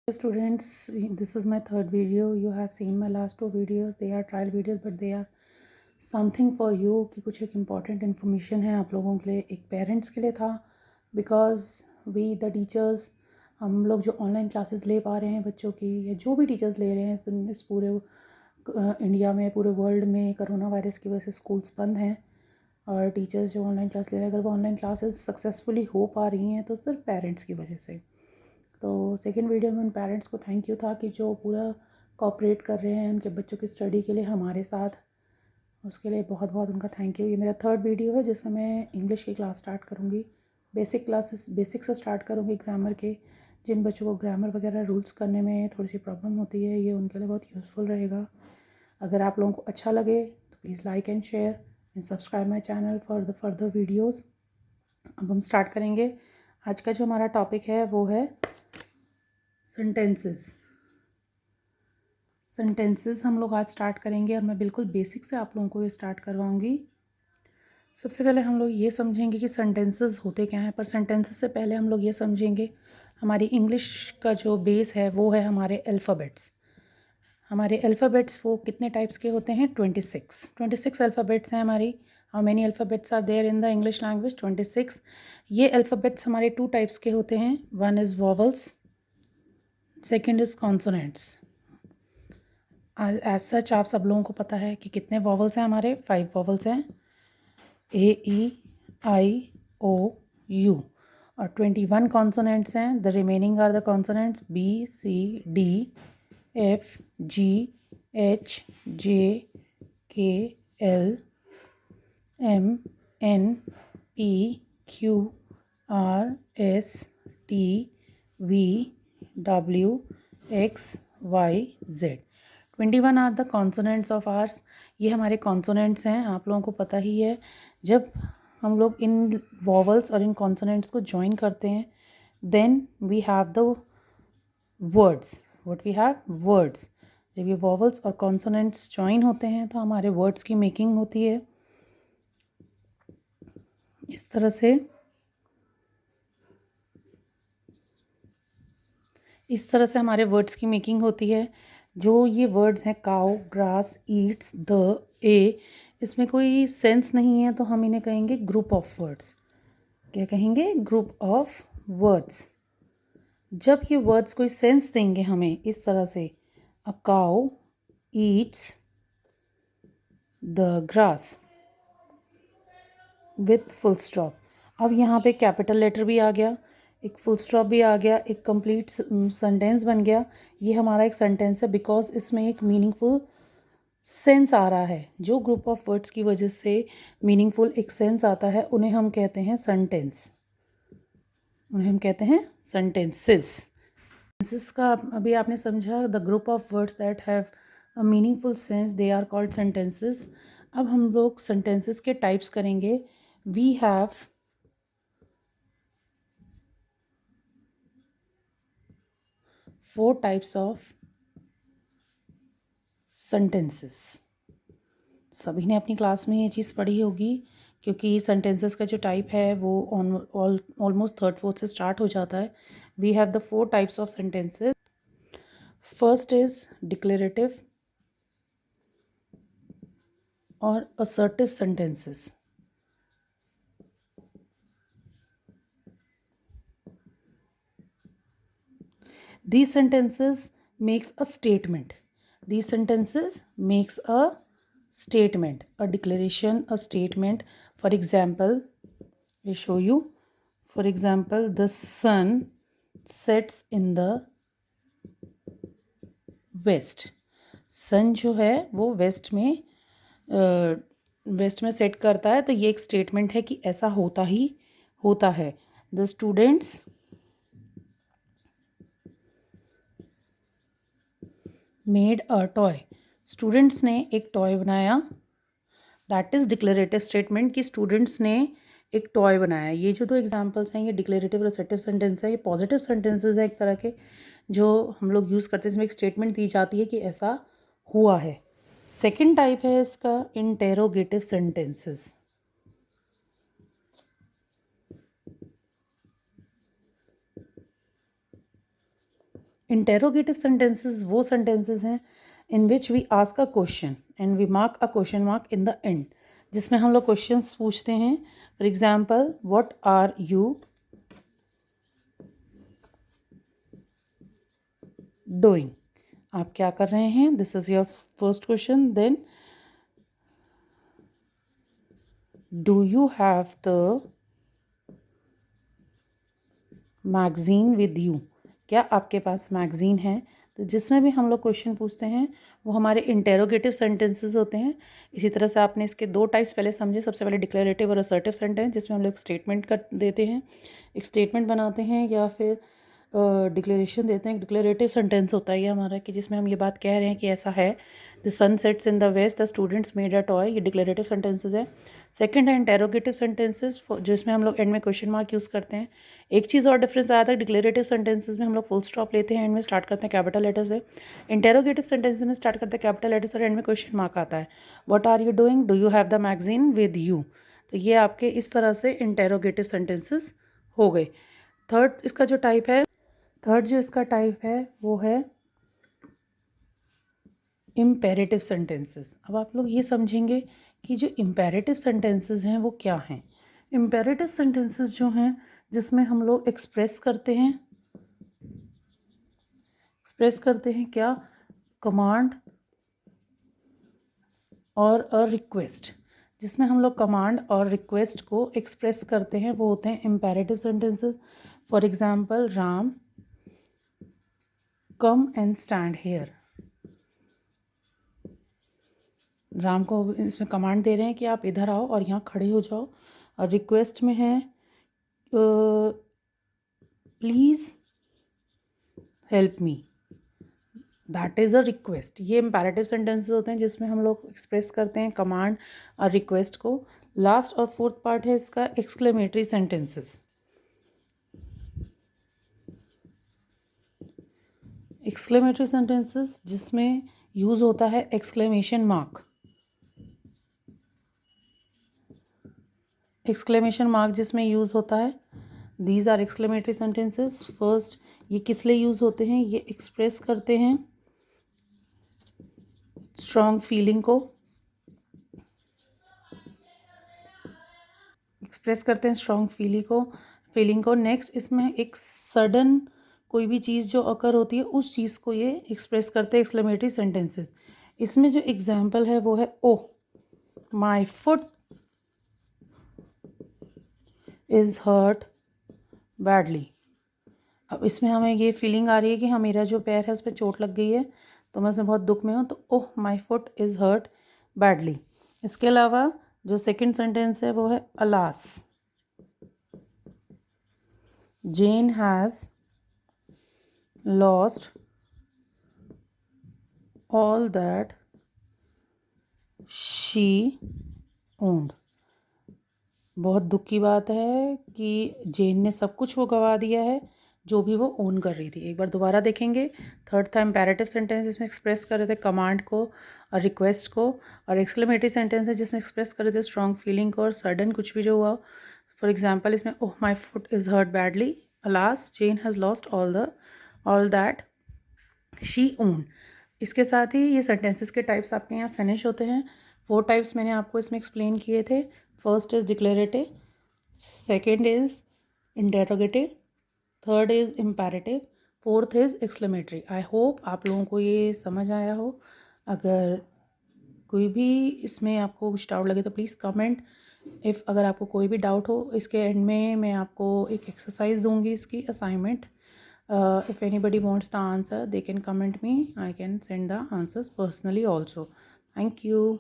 Students, this is my third video. You have seen my last two videos. They are trial videos, but they are something for you कि कुछ एक important information है आप लोगों के लिए, एक पेरेंट्स के लिए था। बिकॉज वी द टीचर्स, हम लोग जो ऑनलाइन क्लासेस ले पा रहे हैं बच्चों की, या जो भी टीचर्स ले रहे हैं इस पूरे इंडिया में, पूरे वर्ल्ड में कोरोना वायरस की वजह से स्कूल्स बंद हैं, और टीचर्स जो ऑनलाइन क्लास ले रहे हैं, अगर वो ऑनलाइन क्लासेस सक्सेसफुली हो पा रही हैं तो सिर्फ पेरेंट्स की वजह से। तो सेकेंड वीडियो में उन पेरेंट्स को थैंक यू था कि जो पूरा कोऑपरेट कर रहे हैं उनके बच्चों की स्टडी के लिए हमारे साथ, उसके लिए बहुत बहुत उनका थैंक यू। ये मेरा थर्ड वीडियो है जिसमें मैं इंग्लिश की क्लास स्टार्ट करूँगी। बेसिक से स्टार्ट करूँगी ग्रामर के। जिन बच्चों को ग्रामर वगैरह रूल्स करने में थोड़ी सी प्रॉब्लम होती है, ये उनके लिए बहुत यूज़फुल रहेगा। अगर आप लोगों को अच्छा लगे तो please like and share and subscribe my channel for the further videos. अब हम स्टार्ट करेंगे। आज का जो हमारा टॉपिक है वो है सेंटेंसेस हम लोग आज स्टार्ट करेंगे, और मैं बिल्कुल बेसिक से आप लोगों को ये स्टार्ट करवाऊंगी। सबसे पहले हम लोग ये समझेंगे कि सेंटेंसेस होते क्या हैं, पर सेंटेंसेस से पहले हम लोग ये समझेंगे हमारी इंग्लिश का जो बेस है वो है हमारे अल्फ़ाबेट्स। हमारे अल्फ़ाबेट्स वो कितने टाइप्स के होते हैं? 26 अल्फ़ाबेट्स हैं हमारी। How many alphabets are there in the English language? 26। ये अल्फ़ाबेट्स हमारे टू टाइप्स के होते हैं। One is vowels, second is consonants. As such आप सब लोगों को पता है कि कितने वॉवल्स हैं हमारे? 5 वॉवल्स हैं, A, E, I, O, U, और 21 कॉन्सोनेंट्स हैं। The remaining are the consonants B, C, D, H, J, K, L, M, N, P, Q, R, S, T, V, W, X, Y, Z। 21 are the consonants of ours. ये हमारे consonants हैं, आप लोगों को पता ही है। जब हम लोग इन वॉवल्स और इन कॉन्सोनेंट्स को ज्वाइन करते हैं, then we have the words. What we have? Words. जब ये वॉवल्स और कॉन्सोनेंट्स ज्वाइन होते हैं तो हमारे वर्ड्स की मेकिंग होती है इस तरह से। हमारे वर्ड्स की मेकिंग होती है। जो ये वर्ड्स हैं, काउ, ग्रास, ईट्स, द, ए, इसमें कोई सेंस नहीं है तो हम इन्हें कहेंगे ग्रुप ऑफ वर्ड्स। क्या कहेंगे? Group of words. जब ये वर्ड्स कोई सेंस देंगे हमें इस तरह से, a cow eats the grass with full stop. अब यहाँ पे कैपिटल लेटर भी आ गया, एक फुल स्टॉप भी आ गया, एक कंप्लीट सेंटेंस बन गया। ये हमारा एक सेंटेंस है बिकॉज इसमें एक मीनिंगफुल सेंस आ रहा है। जो ग्रुप ऑफ वर्ड्स की वजह से मीनिंगफुल एक सेंस आता है उन्हें हम कहते हैं सेंटेंस, उन्हें हम कहते हैं सेंटेंसेस। सेंटेंसेस का अभी आपने समझा, the group of words that have a meaningful sense, they are called sentences. अब हम लोग सेंटेंसेस के टाइप्स करेंगे। We have 4 types of sentences. सभी ने अपनी क्लास में ये चीज़ पढ़ी होगी, क्योंकि सेंटेंसेस का जो टाइप है वो ऑलमोस्ट थर्ड फोर्थ से स्टार्ट हो जाता है। We have the 4 types of sentences. First is declarative और assertive sentences. These sentences makes a statement. These sentences makes a statement, a declaration, a statement. For example, I show you. For example, the sun sets in the west. सन जो है वो waste में set करता है, तो ये एक statement है कि ऐसा होता ही होता है। The students made a toy. Students ने एक टॉय बनाया। दैट इज़ डिक्लेरेटिव स्टेटमेंट कि स्टूडेंट्स ने एक टॉय बनाया। ये जो 2 एग्जांपल्स हैं ये डिक्लेरेटिव और असर्टिव सेंटेंस है। ये पॉजिटिव सेंटेंसेस है एक तरह के, जो हम लोग यूज़ करते हैं, इसमें एक स्टेटमेंट दी जाती है कि ऐसा हुआ है। सेकेंड टाइप है इसका इंटेरोगेटिव सेंटेंसेस। इंटेरोगेटिव सेंटेंसेस वो सेंटेंसेस हैं in which we ask a question and we mark a question mark in the end, जिसमें हम लोग क्वेश्चंस पूछते हैं. For example, what are you doing? आप क्या कर रहे हैं? This is your first question. Then, do you have the magazine with you? क्या आपके पास मैगज़ीन है? तो जिसमें भी हम लोग क्वेश्चन पूछते हैं वो हमारे इंटेरोगेटिव सेंटेंसेस होते हैं. इसी तरह से आपने इसके दो टाइप्स पहले समझे. सबसे पहले डिक्लेरेटिव और असर्टिव सेंटेंस, जिसमें हम लोग स्टेटमेंट कर देते हैं, एक स्टेटमेंट बनाते हैं या फिर डिक्लेरेशन देते हैं. डिक्लेरेटिव सेंटेंस होता है ये हमारा कि जिसमें हम ये बात कह रहे हैं कि ऐसा है. The sun sets in the west, the students made a toy. ये डिक्लेरेटिव सेंटेंसेस है. सेकंड है इंटेरोगेटिव सेंटेंसेस, जिसमें हम लोग एंड में क्वेश्चन मार्क यूज़ करते हैं. एक चीज़ और डिफरेंस आया था, डिक्लेरेटिव सेंटेंसेस में हम लोग फुल स्टॉप लेते हैं, एंड में स्टार्ट करते हैं कैपिटल लेटर से. इंटेरोगेटिव सेंटेंसेस में स्टार्ट करते हैं कैपिटल लेटर से और एंड में क्वेश्चन मार्क आता है. What are you doing? Do you have the magazine with you? तो ये आपके इस तरह से इंटेरोगेटिव सेंटेंसेस हो गए. थर्ड जो इसका टाइप है वो है इम्पेरेटिव सेंटेंसेस. अब आप लोग ये समझेंगे कि जो इम्पेरेटिव सेंटेंसेस हैं वो क्या हैं. इम्पेरेटिव सेंटेंसेस जो हैं जिसमें हम लोग एक्सप्रेस करते हैं क्या, कमांड और अ रिक्वेस्ट. जिसमें हम लोग कमांड और रिक्वेस्ट को एक्सप्रेस करते हैं वो होते हैं imperative sentences. For example, Ram come and stand hair. Ram को इसमें कमांड दे रहे हैं कि आप इधर आओ और यहाँ खड़े हो जाओ. और रिक्वेस्ट में है please help me. That is a request. ये इम्पेरेटिव सेंटेंसेस होते हैं जिसमें हम लोग एक्सप्रेस करते हैं कमांड और रिक्वेस्ट को. लास्ट और फोर्थ पार्ट है इसका एक्सक्लेमेटरी सेंटेंसेस. एक्सक्लेमेटरी सेंटेंसेस जिसमें यूज़ होता है एक्सक्लेमेशन मार्क. एक्सक्लेमेशन मार्क जिसमें यूज़ होता है. These are exclamatory sentences. First, ये किस लिए यूज़ होते हैं? ये एक्सप्रेस करते हैं स्ट्रॉन्ग फीलिंग को. फीलिंग को. नेक्स्ट, इसमें एक सडन कोई भी चीज़ जो अकर होती है उस चीज़ को ये एक्सप्रेस करते हैं एक्सक्लेमेटरी सेंटेंसेस. इसमें जो एग्जाम्पल है वो है oh my foot is hurt badly. अब इसमें हमें ये फीलिंग आ रही है कि हाँ, मेरा जो पैर है उस पर चोट लग गई है, तो मैं उसमें बहुत दुख में हूँ. तो oh my foot is hurt badly. इसके अलावा जो सेकंड सेंटेंस है वो है alas Jane has lost all that she owned. बहुत दुख की बात है कि जेन ने सब कुछ वो गंवा दिया है जो भी वो ओन कर रही थी. एक बार दोबारा देखेंगे. थर्ड था इम्पेरेटिव सेंटेंस जिसमें एक्सप्रेस कर रहे थे कमांड को और रिक्वेस्ट को. और एक्सक्लेमेटरी सेंटेंस है जिसमें एक्सप्रेस कर रहे थे स्ट्रॉन्ग फीलिंग को और सडन कुछ भी जो हुआ. फॉर एग्जाम्पल, इसमें oh my foot is hurt badly, alas Jane has lost all that she own. इसके साथ ही ये सेंटेंसेस के टाइप्स आपके यहाँ फिनिश होते हैं. 4 टाइप्स मैंने आपको इसमें एक्सप्लेन किए थे. First is declarative, second is interrogative, third is imperative, fourth is exclamatory. I hope आप लोगों को ये समझ आया हो. अगर कोई भी इसमें आपको कुछ डाउट लगे तो प्लीज़ कमेंट. अगर आपको कोई भी डाउट हो, इसके एंड में मैं आपको एक एक्सरसाइज दूंगी इसकी assignment. If anybody wants the answer they can comment me. I can send the answers personally also. Thank you.